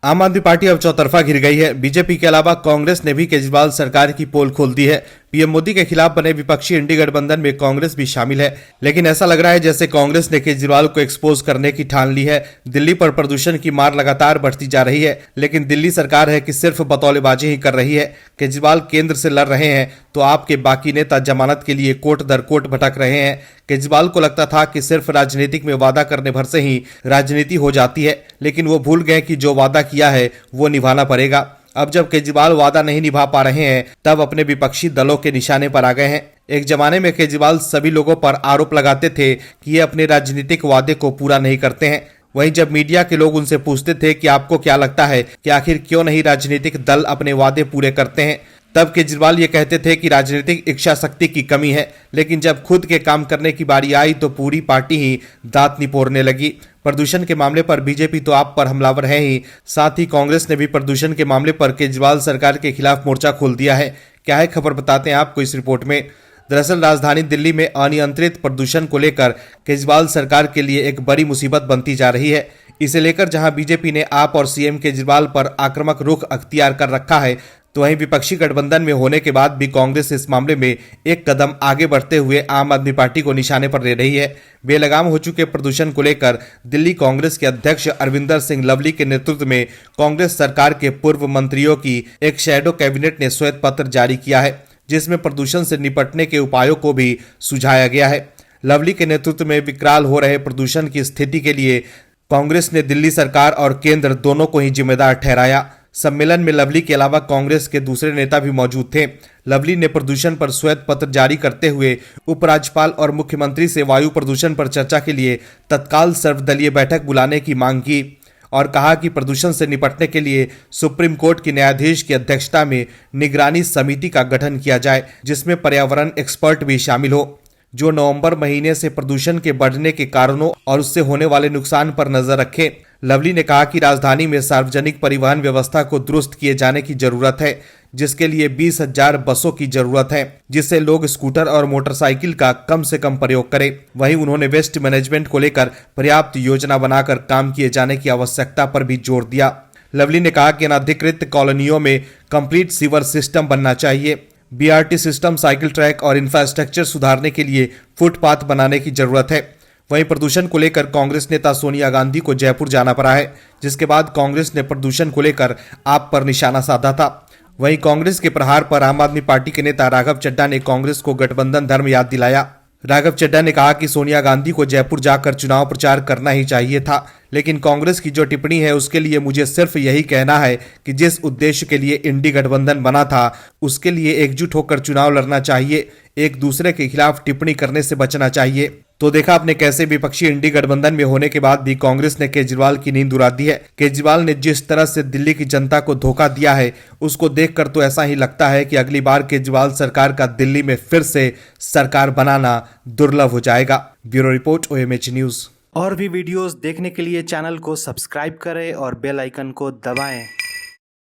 आम आदमी पार्टी अब चौतरफा घिर गई है। बीजेपी के अलावा कांग्रेस ने भी केजरीवाल सरकार की पोल खोल दी है। पीएम मोदी के खिलाफ बने विपक्षी इंडी गठबंधन में कांग्रेस भी शामिल है, लेकिन ऐसा लग रहा है जैसे कांग्रेस ने केजरीवाल को एक्सपोज करने की ठान ली है। दिल्ली पर प्रदूषण की मार लगातार बढ़ती जा रही है, लेकिन दिल्ली सरकार है कि सिर्फ बतौलेबाजी ही कर रही है। केजरीवाल केंद्र से लड़ रहे हैं तो आपके बाकी नेता जमानत के लिए कोर्ट दर कोर्ट भटक रहे हैं। केजरीवाल को लगता था कि सिर्फ राजनीतिक में वादा करने भर से ही राजनीति हो जाती है, लेकिन वो भूल गए कि जो वादा किया है वो निभाना पड़ेगा। अब जब केजरीवाल वादा नहीं निभा पा रहे हैं, तब अपने विपक्षी दलों के निशाने पर आ गए हैं। एक जमाने में केजरीवाल सभी लोगों पर आरोप लगाते थे कि ये अपने राजनीतिक वादे को पूरा नहीं करते हैं। वहीं जब मीडिया के लोग उनसे पूछते थे कि आपको क्या लगता है कि आखिर क्यों नहीं राजनीतिक दल अपने वादे पूरे करते हैं, तब केजरीवाल ये कहते थे कि राजनीतिक इच्छा शक्ति की कमी है। लेकिन जब खुद के काम करने की बारी आई तो पूरी पार्टी ही दांत निपोरने लगी। प्रदूषण के मामले पर बीजेपी तो आप पर हमलावर है ही, साथ ही कांग्रेस ने भी प्रदूषण के मामले पर केजरीवाल सरकार के खिलाफ मोर्चा खोल दिया है। क्या है खबर, बताते हैं आपको इस रिपोर्ट में। दरअसल राजधानी दिल्ली में अनियंत्रित प्रदूषण को लेकर केजरीवाल सरकार के लिए एक बड़ी मुसीबत बनती जा रही है। इसे लेकर जहां बीजेपी ने आप और सीएम केजरीवाल पर आक्रामक रुख अख्तियार कर रखा है, तो वहीं विपक्षी गठबंधन में होने के बाद भी कांग्रेस इस मामले में एक कदम आगे बढ़ते हुए आम आदमी पार्टी को निशाने पर ले रही है। बेलगाम हो चुके प्रदूषण को लेकर दिल्ली कांग्रेस के अध्यक्ष अरविंदर सिंह लवली के नेतृत्व में कांग्रेस सरकार के पूर्व मंत्रियों की एक शैडो कैबिनेट ने श्वेत पत्र जारी किया है, जिसमें प्रदूषण से निपटने के उपायों को भी सुझाया गया है। लवली के नेतृत्व में विकराल हो रहे प्रदूषण की स्थिति के लिए कांग्रेस ने दिल्ली सरकार और केंद्र दोनों को ही जिम्मेदार ठहराया। सम्मेलन में लवली के अलावा कांग्रेस के दूसरे नेता भी मौजूद थे। लवली ने प्रदूषण पर श्वेत पत्र जारी करते हुए उपराज्यपाल और मुख्यमंत्री से वायु प्रदूषण पर चर्चा के लिए तत्काल सर्वदलीय बैठक बुलाने की मांग की और कहा कि प्रदूषण से निपटने के लिए सुप्रीम कोर्ट की न्यायाधीश की अध्यक्षता में निगरानी समिति का गठन किया जाए, जिसमें पर्यावरण एक्सपर्ट भी शामिल हो, जो नवंबर महीने से प्रदूषण के बढ़ने के कारणों और उससे होने वाले नुकसान पर नजर रखे। लवली ने कहा कि राजधानी में सार्वजनिक परिवहन व्यवस्था को दुरुस्त किए जाने की जरूरत है, जिसके लिए 20,000 बसों की जरूरत है, जिससे लोग स्कूटर और मोटरसाइकिल का कम से कम प्रयोग करें। वहीं उन्होंने वेस्ट मैनेजमेंट को लेकर पर्याप्त योजना बनाकर काम किए जाने की आवश्यकता पर भी जोर दिया। लवली ने कहा कि अनधिकृत कॉलोनियों में कंप्लीट सीवर सिस्टम बनना चाहिए। बीआरटी सिस्टम, साइकिल ट्रैक और इंफ्रास्ट्रक्चर सुधारने के लिए फुटपाथ बनाने की जरूरत है। वहीं प्रदूषण को लेकर कांग्रेस नेता सोनिया गांधी को जयपुर जाना पड़ा है, जिसके बाद कांग्रेस ने प्रदूषण को लेकर आप पर निशाना साधा था। वहीं कांग्रेस के प्रहार पर आम आदमी पार्टी के नेता राघव चड्ढा ने कांग्रेस को गठबंधन धर्म याद दिलाया। राघव चड्ढा ने कहा कि सोनिया गांधी को जयपुर जाकर चुनाव प्रचार करना ही चाहिए था, लेकिन कांग्रेस की जो टिप्पणी है उसके लिए मुझे सिर्फ यही कहना है कि जिस उद्देश्य के लिए इंडी गठबंधन बना था उसके लिए एकजुट होकर चुनाव लड़ना चाहिए, एक दूसरे के खिलाफ टिप्पणी करने से बचना चाहिए। तो देखा आपने कैसे विपक्षी इंडी गठबंधन में होने के बाद भी कांग्रेस ने केजरीवाल की नींद उड़ा दी है। केजरीवाल ने जिस तरह से दिल्ली की जनता को धोखा दिया है, उसको देखकर तो ऐसा ही लगता है कि अगली बार केजरीवाल सरकार का दिल्ली में फिर से सरकार बनाना दुर्लभ हो जाएगा। Bureau report, OMH news. और भी वीडियोस देखने के लिए चैनल को सब्सक्राइब करें और बेल आइकन को दबाएं।